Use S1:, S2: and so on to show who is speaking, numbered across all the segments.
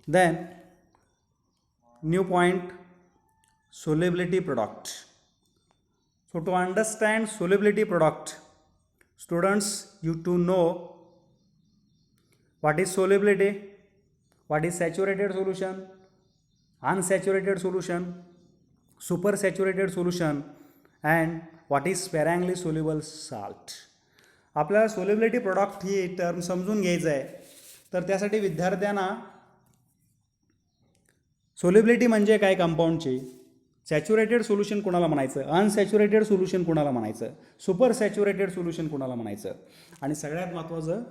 S1: Then new point, solubility product. So to understand solubility product, students, you to know what is solubility, what is saturated solution, unsaturated solution, supersaturated solution, and what is sparingly soluble salt. आपल्याला solubility product ही term समजून घ्यायचं आहे. तर त्यासाठी विद्यार्थ्यांना solubility म्हणजे काय कंपाऊंडची, saturated solution कोणाला म्हणायचं, अनसॅच्युरेटेड सोल्युशन कोणाला म्हणायचं, सुपर सॅच्युरेटेड सोल्युशन कोणाला म्हणायचं, आणि सगळ्यात महत्त्वाचं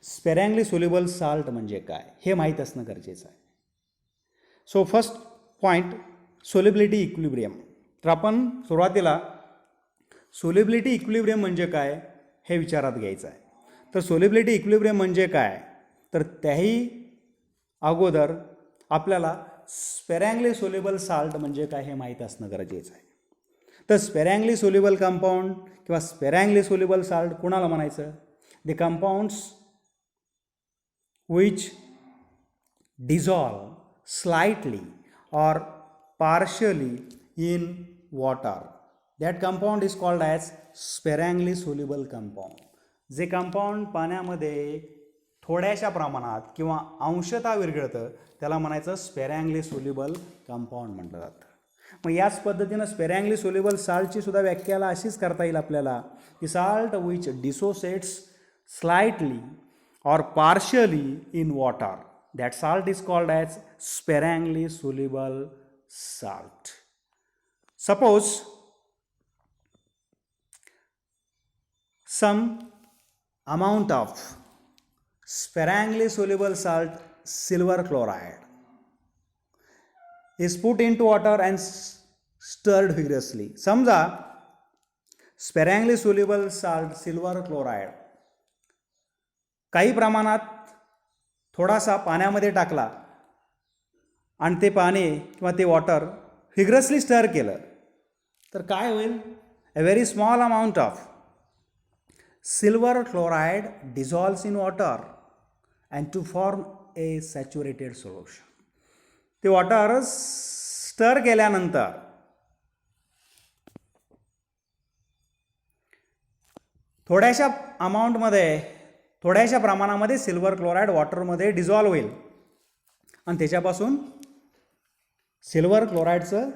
S1: स्पेरँगली सोल्युबल साल्ट म्हणजे काय हे माहीत असणं गरजेचं आहे. So first point, solubility equilibrium. तर आपण सुरुवातीला सोल्युबिलिटी इक्विलिब्रियम म्हणजे काय हे विचारात घ्यायचं आहे. तर सोल्युबिलिटी इक्विलिब्रियम म्हणजे काय, तर त्याही अगोदर आपल्याला स्पेरँगली सोल्युबल साल्ट म्हणजे काय हे माहीत असणं गरजेचं आहे. तर स्पेरँगली सोल्युबल कंपाऊंड किंवा स्पेरँगली सोल्युबल साल्ट कोणाला म्हणायचं, the compounds which dissolve slightly or partially in water, that compound is called as sparingly soluble compound. जे कंपाऊंड पाण्यामध्ये थोड्याशा प्रमाणात किंवा अंशतः विरघळतं त्याला म्हणायचं स्पेरँगली सोल्युबल कंपाऊंड म्हटलं जातं. मग याच पद्धतीनं स्पेरँगली सोल्युबल साल्टची सुद्धा व्याख्याला अशीच करता येईल आपल्याला की salt which dissociates slightly or partially in water, that salt is called as sparingly soluble salt. Suppose some amount of sparingly soluble salt, silver chloride, is put into water and stirred vigorously. समजा sparingly soluble salt, silver chloride काही प्रमाणात थोडासा पाण्यामध्ये टाकला आणि ते पाणी किंवा ते वॉटर व्हिगरसली स्टर केलं तर काय होईल, a very small amount of silver chloride dissolves in water and to form a saturated solution. ते वॉटर स्टर केल्यानंतर थोड्याशा अमाऊंटमध्ये थोड्याशा प्रमाणामध्ये सिल्वर क्लोराईड वॉटरमध्ये डिझॉल्व्ह होईल आणि त्याच्यापासून सिल्वर क्लोराईडचं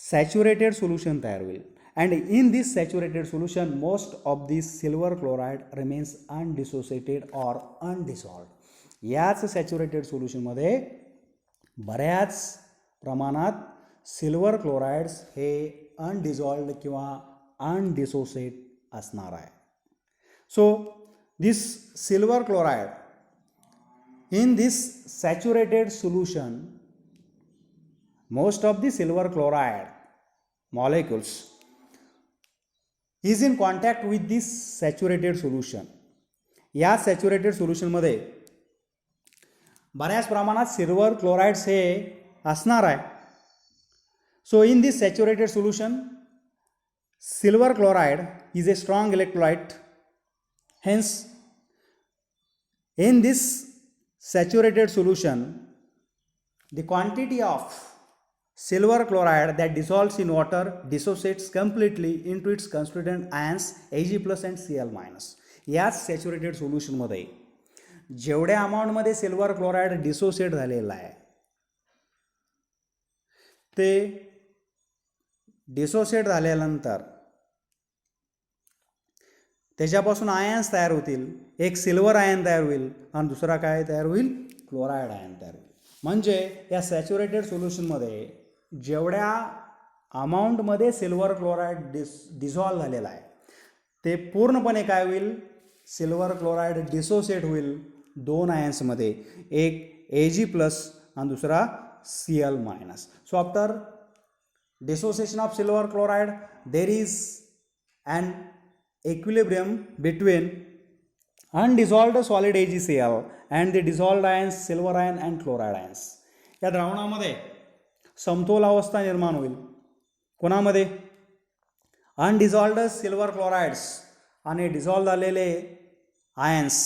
S1: सॅच्युरेटेड सोल्युशन तयार होईल. And in this saturated solution most of this silver chloride remains undissociated or undissolved. याच सॅच्युरेटेड सोल्युशनमध्ये बऱ्याच प्रमाणात सिल्वर क्लोराईड्स हे अनडिसॉल्व्ड किंवा अनडिसोसिएट असणार आहे. So this silver chloride in this saturated solution, most of the silver chloride molecules is in contact with this saturated solution. या saturated सोल्युशनमध्ये बऱ्याच प्रमाणात सिल्वर क्लोराइड्स हे असणार आहे. So in this saturated solution silver chloride is a strong electrolyte. Hence, in this saturated solution, the quantity of silver chloride that dissolves in water dissociates completely into its constituent ions Ag plus and Cl minus. याच saturated सोल्युशनमध्ये जेवढ्या अमाऊंटमध्ये silver chloride dissociate झालेला आहे ते dissociate झाल्यानंतर त्याच्यापासून ions तयार होतील. एक सिल्वर आयन तयार होईल आणि दुसरा काय तयार होईल, क्लोराईड आयन तयार होईल. म्हणजे या सॅच्युरेटेड सोल्युशनमध्ये जेवढ्या अमाऊंटमध्ये सिल्वर क्लोराईड डिझॉल्व झालेला आहे ते पूर्णपणे काय होईल, सिल्वर क्लोराईड डिसोसिएट होईल दोन आयन्समध्ये, एक Ag प्लस आणि दुसरा Cl minus. So after dissociation of silver chloride there is an equilibrium between undissolved solid AgCl and the dissolved ions silver ion and chloride ions. या द्रावणामध्ये समतोल अवस्था निर्माण होईल. कोणामध्ये, अनडिझॉल्व्ड सिल्वर क्लोराइड्स आणि डिझॉल्व झालेले आयन्स,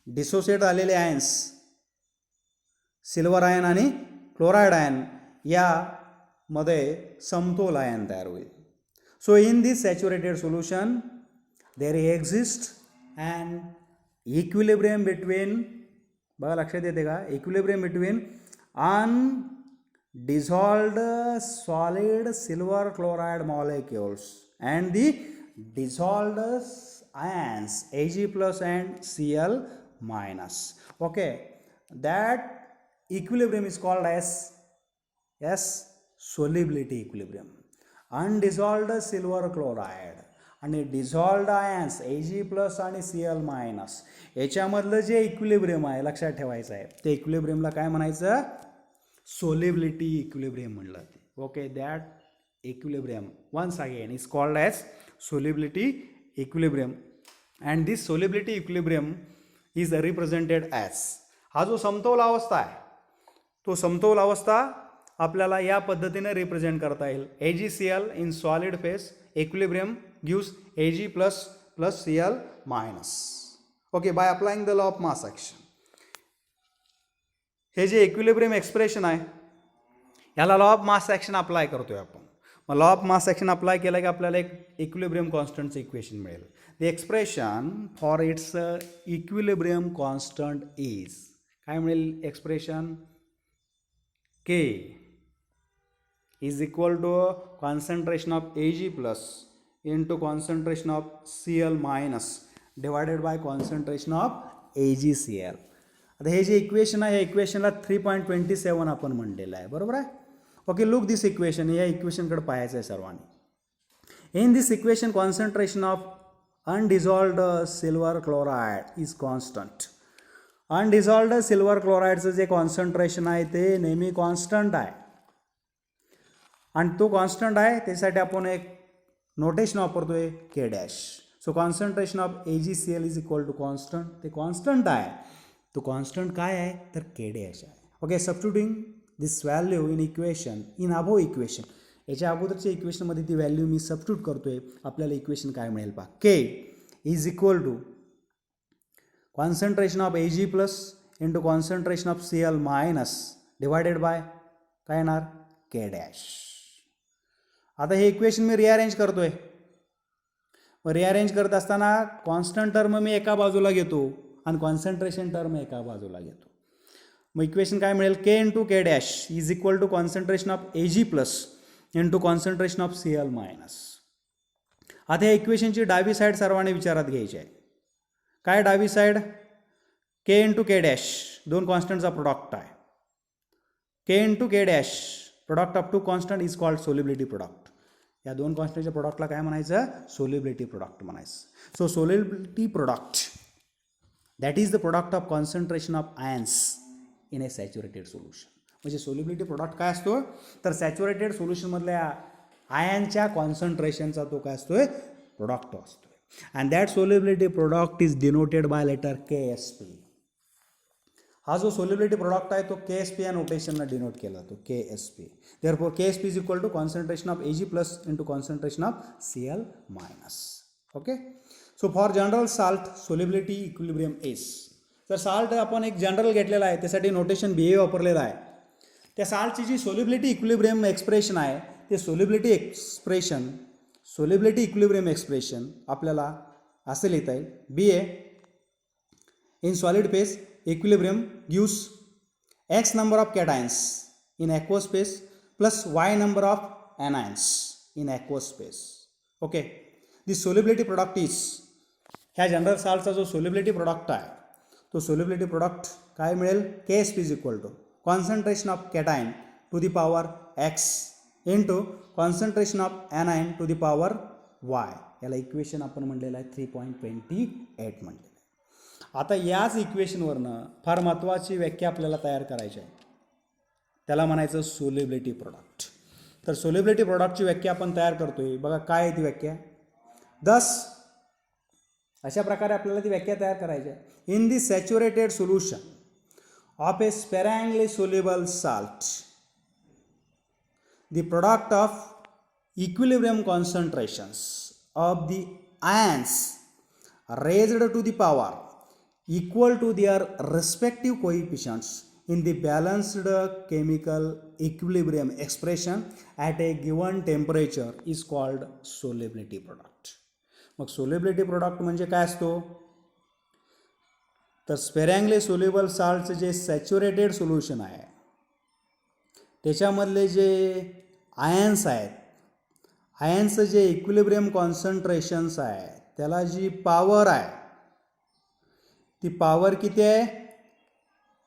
S1: डिसोसिएट झालेले आयन्स सिल्वर आयन आणि क्लोराईड आयन यामध्ये समतोल आयन तयार होईल. So in this saturated solution there exist and equilibrium between, बघा लक्षात येते का, equilibrium between dissolved solid silver chloride molecules and the dissolved ions Ag plus and Cl minus. Okay, that equilibrium is called as solubility equilibrium. Undissolved silver chloride आणि dissolved ions Ag plus आणि Cl minus याच्यामधलं जे equilibrium आहे लक्षात ठेवायचं आहे, ते इक्विलिब्रियमला काय म्हणायचं, सोलिबिलिटी इक्विलिब्रियम म्हणलं. Okay, that equilibrium once again is called as solubility equilibrium and this solubility equilibrium is represented as, हा जो समतोल अवस्था आहे तो समतोल अवस्था आपल्याला या पद्धतीने रिप्रेझेंट करता येईल. AgCl in solid phase equilibrium gives Ag plus plus Cl minus. Okay, by applying the law of mass action. हे जे इक्विलिब्रियम एक्सप्रेशन आहे याला law of mass action apply करतोय आपण. मग law of mass action apply केलं की आपल्याला एक इक्विलिब्रियम कॉन्स्टंटचं इक्वेशन मिळेल. The expression for its equilibrium constant is, काय मिळेल expression, K is equal to concentration of Ag plus into concentration of Cl minus divided bye concentration of AgCl. आता हे जे इक्वेशन आहे या इक्वेशनला 3.27 आपण म्हणलेलं आहे, बरोबर आहे. ओके, लुक दिस इक्वेशन, या इक्वेशनकडे पाहायचं आहे सर्वांनी. In this equation concentration of undissolved silver chloride is constant. Undissolved silver क्लोराईडचं जे कॉन्सन्ट्रेशन आहे ते नेहमी कॉन्स्टंट आहे आणि तो कॉन्स्टंट आहे त्यासाठी आपण एक नोटेशन वापरतोय K dash. So concentration of AgCl is equal to constant, ते कॉन्स्टंट आहे, तो कॉन्स्टंट काय आहे तर K डॅश आहे. Okay, substituting this value in equation in above equation, याच्या अगोदरच्या इक्वेशनमध्ये ती व्हॅल्यू मी सबस्टिट्यूट करतोय, आपल्याला इक्वेशन काय मिळेल पहा, K is equal to concentration of Ag plus into concentration of Cl minus divided by काय येणार K डॅश. आता हे इक्वेशन मी रिअरेंज करतोय. मग रिअरेंज करत असताना कॉन्स्टंट टर्म मी एका बाजूला घेतो आणि कॉन्सन्ट्रेशन टर्म एका बाजूला घेतो. मग इक्वेशन काय मिळेल, K into K dash is equal to concentration of Ag plus into concentration of Cl minus. आता या इक्वेशनची डावी साईड सर्वांनी विचारात घ्यायची आहे. काय डावी side, K into K dash, दोन कॉन्स्टंटचा प्रोडक्ट आहे. K into K dash product of two constant is called solubility product. या दोन कॉन्स्टंटच्या प्रोडक्टला काय म्हणायचं, सोलिबिलिटी प्रोडक्ट म्हणायचं. So solubility product that is the product of concentration of ions in a saturated solution. म्हणजे सोलिबिलिटी प्रोडक्ट काय असतो तर सॅच्युरेटेड सोल्युशनमधल्या आयनच्या कॉन्सन्ट्रेशनचा तो काय असतोय प्रोडक्ट असतो. And that solubility product is denoted by letter KSP. हा जो सोलिबिलिटी प्रोडक्ट आहे तो KSP या नोटेशनला डिनोट केला जातो, KSP. Therefore KSP is equal to concentration of Ag plus into concentration of Cl minus. Okay, so for general salt solubility equilibrium is, तर salt आपण एक जनरल घेतलेला आहे त्यासाठी नोटेशन BA वापरलेलं आहे. त्या साल्टची जी सोलिबिलिटी इक्विलिब्रियम एक्सप्रेशन आहे ते सोलिबिलिटी इक्विलिब्रियम एक्सप्रेशन आपल्याला असे लिहिता येईल, BA in solid face equilibrium gives x number of cations in aqueous phase plus y number of anions in aqueous phase. Okay, the solubility product is, ह्या general साल्टचा जो solubility product आहे तो solubility product काय मिळेल, KSP is equal to concentration of cation to the power x into concentration of anion to the power y. याला equation आपण म्हणलेलं आहे 3.28 म्हणले. आता याच इक्वेशनवरनं फार महत्त्वाची व्याख्या आपल्याला तयार करायची आहे, त्याला म्हणायचं सोलिबिलिटी प्रोडक्ट. तर सोलिबिलिटी प्रोडक्टची व्याख्या आपण तयार करतोय, बघा काय आहे ती व्याख्या. दस अशा प्रकारे आपल्याला ती व्याख्या तयार करायची आहे. In the saturated solution of a sparingly soluble salt the product of equilibrium concentrations of the ions raised to the power equal to their respective coefficients in the balanced chemical equilibrium expression at a given temperature is called solubility product. मग solubility product म्हणजे काय असतो, तर स्पेरँगली soluble साल्टचं जे saturated solution आहे त्याच्यामधले जे ions आहेत, आयन्सचं जे इक्विलिब्रियम कॉन्सन्ट्रेशन्स आहे त्याला जी पॉवर आहे ती पॉवर किती आहे,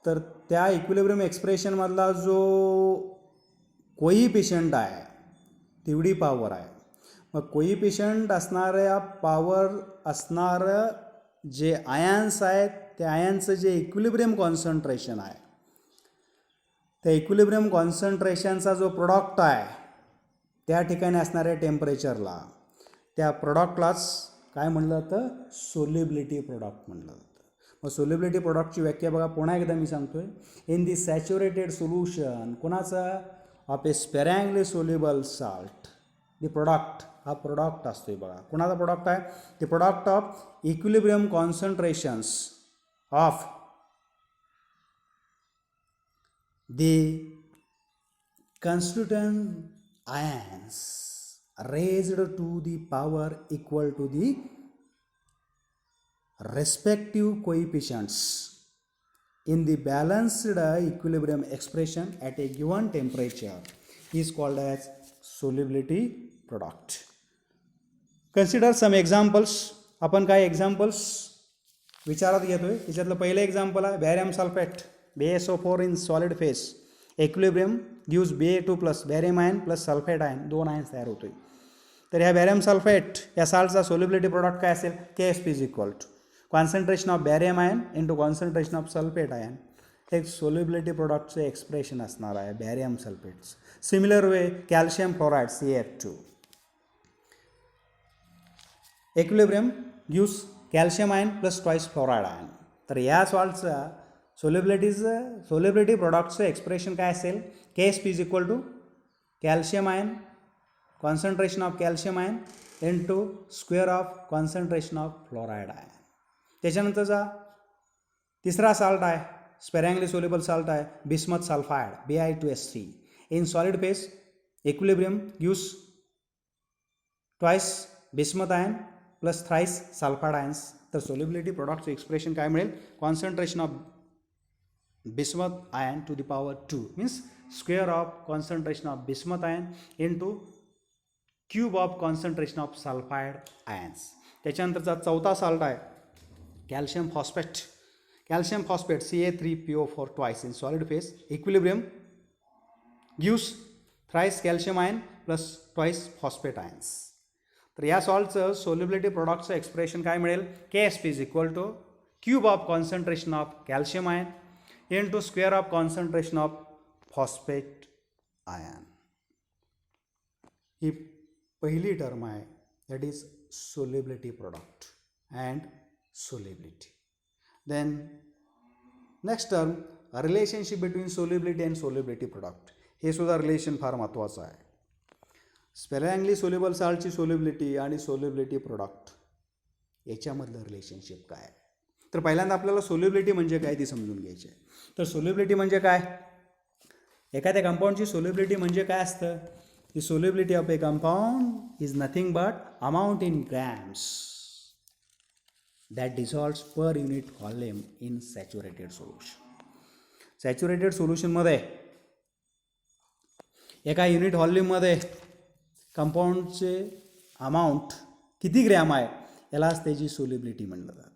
S1: तर त्या इक्विलिब्रियम एक्सप्रेशनमधला जो कोइफिशियंट आहे तेवढी पॉवर आहे. मग कोइफिशियंट असणाऱ्या पॉवर असणारं जे आयन्स आहेत त्या आयन्सचं जे इक्विलिब्रियम कॉन्सन्ट्रेशन आहे त्या इक्विलिब्रियम कॉन्सन्ट्रेशनचा जो प्रोडक्ट आहे त्या ठिकाणी असणाऱ्या टेम्परेचरला त्या प्रोडक्टलाच काय म्हणलं जातं, सोल्युबिलिटी प्रोडक्ट म्हणलं जातं. मग सोल्युबिलिटी प्रोडक्टची व्याख्या बघा, पुन्हा एकदा मी सांगतोय. इन दी सॅच्युरेटेड सोल्युशन कोणाचं, of a sparingly soluble salt, the product, हा प्रोडक्ट असतोय बघा. कोणाचा प्रोडक्ट आहे, the product of equilibrium concentrations of the constituent ions raised to the power equal to the respective coefficients in the balanced equilibrium expression at a given temperature is called as solubility product. Consider some examples. आपण काय examples विचारात घेतोय. त्याच्यातलं पहिलं example आहे barium sulphate, BaSO4 in solid phase, equilibrium gives Ba2 plus barium ion plus sulphate ion, 2 ions तयार होतोय. तर ह्या बॅरियम सल्फेट या साल्टचा सोल्युबिलिटी प्रोडक्ट काय असेल, KSP is equal to concentration of barium ion into concentration of sulphate ion. हे solubility प्रोडक्टचं expression असणार आहे barium sulphates. Similar way calcium fluoride CaF2, equilibrium gives calcium ion plus twice fluoride ion. तर या सॉल्टचा solubility प्रोडक्टचं expression काय असेल, KSP is equal to calcium ion concentration of calcium ion into square of concentration of fluoride ion. त्याच्यानंतरचा तिसरा salt आहे sparingly soluble salt आहे bismuth sulphide Bi2S3 in solid phase, equilibrium gives twice bismuth ion plus thrice sulphide ions. तर solubility प्रोडक्टचं expression काय मिळेल, concentration of bismuth ion to the power 2 means square of concentration of bismuth ion into cube of concentration of sulfide ions. त्याच्यानंतरचा चौथा salt आहे calcium phosphate, calcium phosphate Ca3PO4 twice in solid phase, equilibrium gives thrice calcium ion plus twice phosphate ions. तर या सॉल्टचं solubility प्रोडक्टचं expression काय मिळेल, KSP is equal two cube of concentration of calcium ion into square of concentration of phosphate ion. ही पहिली term आहे, that is solubility product and solubility. Then next term, a relationship between solubility and solubility product. हे सुद्धा relation फार महत्त्वाचं आहे. Sparingly soluble साल्टची solubility आणि solubility product याच्यामधलं relationship काय आहे. तर पहिल्यांदा आपल्याला सोल्युबिलिटी म्हणजे काय ती समजून घ्यायची आहे. तर सोल्युबिलिटी म्हणजे काय, एखाद्या कंपाऊंडची सोल्युबिलिटी म्हणजे काय असतं, the solubility of a compound is nothing but amount in grams that dissolves per unit volume in saturated solution. Saturated सोल्युशनमध्ये एका युनिट व्हॉल्यूममध्ये कंपाऊंडचे अमाऊंट किती ग्रॅम आहे यालाच त्याची सोल्युबिलिटी म्हणलं जातं.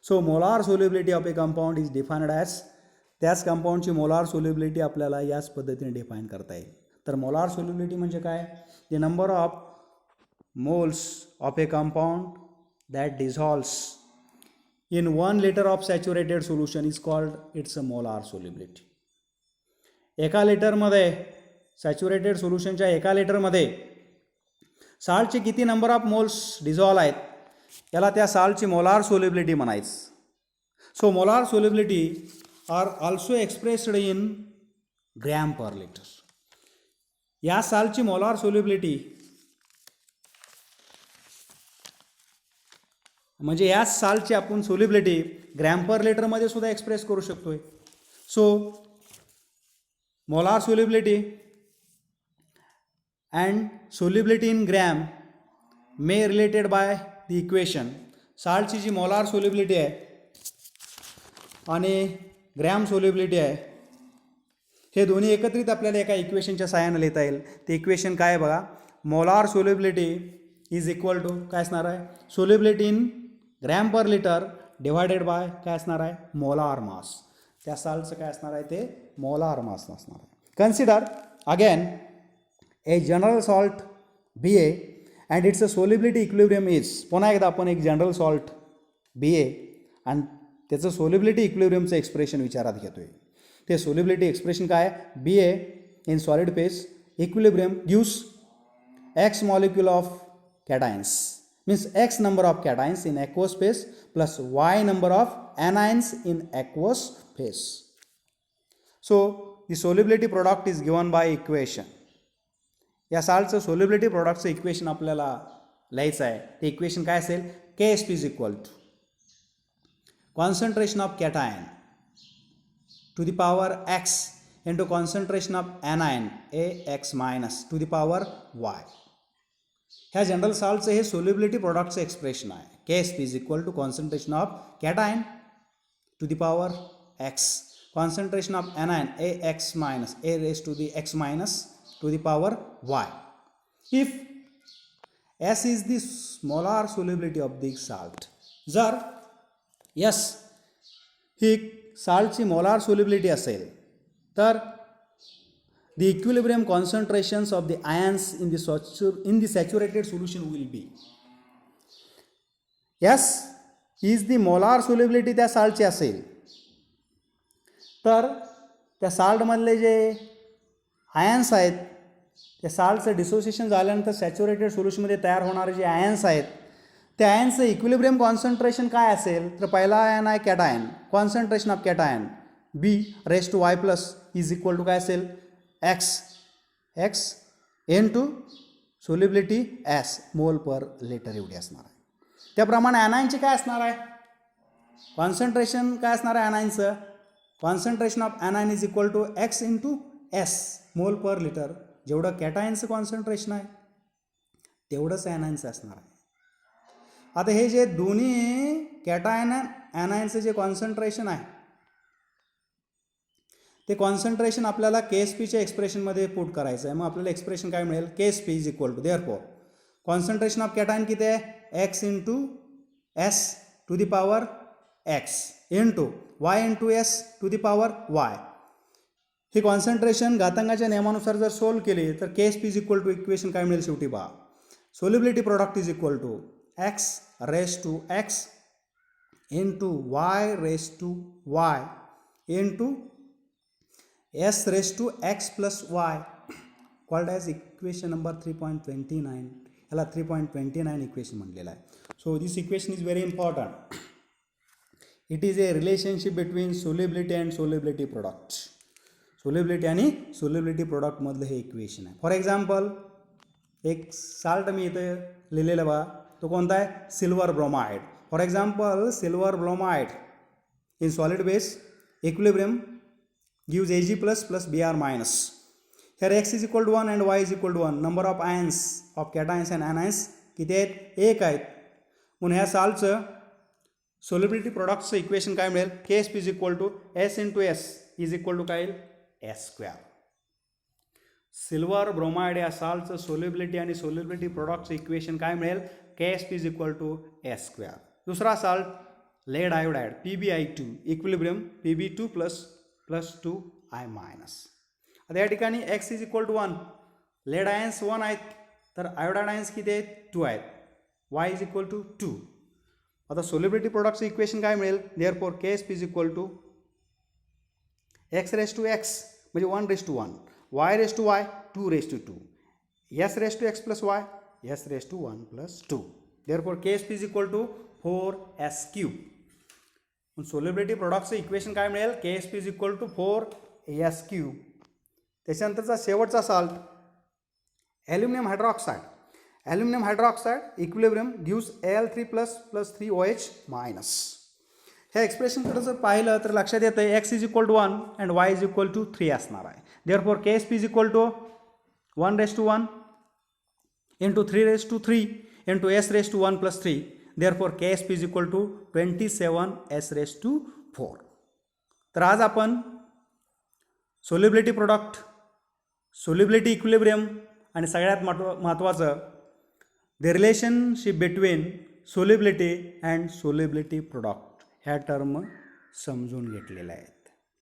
S1: So molar solubility of a compound is defined as, त्याच कंपाऊंडची मोलार सोल्युबिलिटी आपल्याला याच पद्धतीने डिफाईन करता येईल. तर मोलार सोल्युबिलिटी म्हणजे काय, the number of moles of a compound that dissolves in 1 liter of saturated solution is called it's a molar solubility. एका लिटरमध्ये सॅच्युरेटेड सोल्युशनच्या एका लिटरमध्ये साल्टचे किती नंबर ऑफ मोल्स डिझॉल्व आहेत याला त्या साल्टची मोलार सोल्युबिलिटी म्हणायचं. So molar solubility are also expressed in gram per litre. या साल्टची मोलार सोल्युबिलिटी म्हणजे या साल्टची आपण सोल्युबिलिटी ग्रॅम पर लिटरमध्ये सुद्धा एक्सप्रेस करू शकतोय. So molar solubility and solubility in gram may related by the equation. साल्टची जी मोलार सोल्युबिलिटी आहे आणि ग्रॅम सोल्युबिलिटी आहे हे दोन्ही एकत्रित आपल्याला एका इक्वेशनच्या सहाय्याने लिहिता येईल. ते इक्वेशन काय आहे बघा, molar solubility is equal to काय असणार आहे, solubility in gram per litre divided by काय असणार आहे, मोलार मास. त्या साल्टचं काय असणार आहे ते मोलार मास असणार आहे. Consider again a general salt BA and it's a solubility equilibrium is. पुन्हा एकदा आपण एक जनरल सॉल्ट BA आणि त्याचं सोल्युबिलिटी इक्विलिब्रियमचं एक्सप्रेशन विचारात घेतोय. ते सोल्युबिलिटी एक्सप्रेशन काय आहे, BA in solid phase equilibrium gives X molecule of cations, means X number of cations in aqueous phase plus Y number of anions in aqueous phase. So the solubility product is given by equation. या साल्टचं solubility प्रोडक्टचं equation आपल्याला लिहायचं आहे. ते equation काय असेल, KSP is equal to concentration of cation to the power X into concentration of anion AX minus to the power Y. ह्या जनरल सॉल्टचं हे सोल्युबिलिटी प्रोडक्टचं एक्सप्रेशन आहे. KSP is equal to concentration of cation to the power X, concentration of anion AX minus A raised to the X minus to the power Y. If S is the molar solubility of the salt, जर S ही साल्टची molar solubility असेल तर the equilibrium concentrations of the ions in the saturated solution will be. S is the molar solubility त्या साल्टची असेल तर त्या साल्टमधले जे ions आहेत त्या साल्टचं डिसोसिएशन झाल्यानंतर सॅच्युरेटेड सोल्युशनमध्ये तयार होणारे जे आयन्स आहेत त्या आयन्सचं इक्विलिब्रियम कॉन्सन्ट्रेशन काय असेल तर पहिला आयन आहे cation, concentration of cation B raised to Y plus is equal to काय असेल X into solubility S mole per litre एवढी असणार आहे. त्याप्रमाणे ॲनायनची काय असणार आहे, कॉन्सन्ट्रेशन काय असणार आहे ॲनायनचं, concentration of anion is equal to X into S mole per litre. जेवढं कॅटायनचं कॉन्सन्ट्रेशन आहे तेवढंच ॲनायनचं असणार आहे. आता हे जे दोन्ही कॅटायन ॲनायनचं जे कॉन्सन्ट्रेशन आहे ते कॉन्सन्ट्रेशन आपल्याला KSPच्या एक्सप्रेशनमध्ये पुट करायचं आहे. मग आपल्याला एक्सप्रेशन काय मिळेल, KSP is equal to therefore concentration of cation किती आहे X into S to the power X into Y into S to the power Y. हे कॉन्सन्ट्रेशन घातांकाच्या नियमानुसार जर सोल्व केले तर KSP is equal to equation काय मिळेल शेवटी पहा, solubility product is equal to X raise to X into Y raise to Y into S raised to X plus Y, called as equation number 3.29. याला 3.29 equation म्हणलेला आहे. So this equation is very important. It is a relationship between solubility and solubility product. Solubility आणि solubility प्रोडक्टमधलं हे equation आहे. For example एक salt मी इथं लिहिलेलं बघा, तो कोणता आहे, silver bromide. For example silver bromide in solid base equilibrium gives Ag plus plus Br minus. Here X is equal to 1 and Y is equal to 1. Number of ions of cations and anions किती आहेत, एक आहेत. म्हणून ह्या साल्टचं solubility प्रोडक्टचं equation काय मिळेल, KSP is equal to S into S is equal to काय येईल, S स्क्वेअर. सिल्वर ब्रोमाइड या साल्टचं सोल्युबिलिटी आणि सोल्युबिलिटी प्रोडक्टचं इक्वेशन काय मिळेल, KSP is equal to S square. दुसरा salt lead iodide PbI2 equilibrium Pb2 plus 2I minus. आता या ठिकाणी X is equal to 1, lead ions 1 आहेत तर आयोडाइड आयन्स किती आहेत, 2 आहेत. Y is equal to 2. आता सोल्युबिलिटी प्रोडक्टचं इक्वेशन काय मिळेल, therefore KSP is equal to X raise to X म्हणजे 1 raise to 1, Y raise to Y 2 raise to 2, S raise to X plus Y S raise to 1 plus 2. Therefore KSP is equal to 4S cube. Solubility प्रोडक्टचं equation काय मिळेल, KSP is equal to 4S cube. त्याच्यानंतरचा शेवटचा salt aluminium hydroxide. Aluminium hydroxide equilibrium gives Al3 plus plus 3OH minus. ह्या एक्सप्रेशनकडे जर पाहिलं तर लक्षात येतं X is equal to 1 and Y is equal to 3 असणार आहे. Therefore Ksp is equal to 1:1 into 3:3 into s raised to 1 plus 3. Therefore Ksp is equal to 27 s raised to 4. तर आज आपण सोल्युबिलिटी प्रोडक्ट, सोल्युबिलिटी इक्विलिब्रियम आणि सगळ्यात महत्त्वाचं the relationship between solubility and solubility product ह्या term समजून घेतलेल्या आहेत.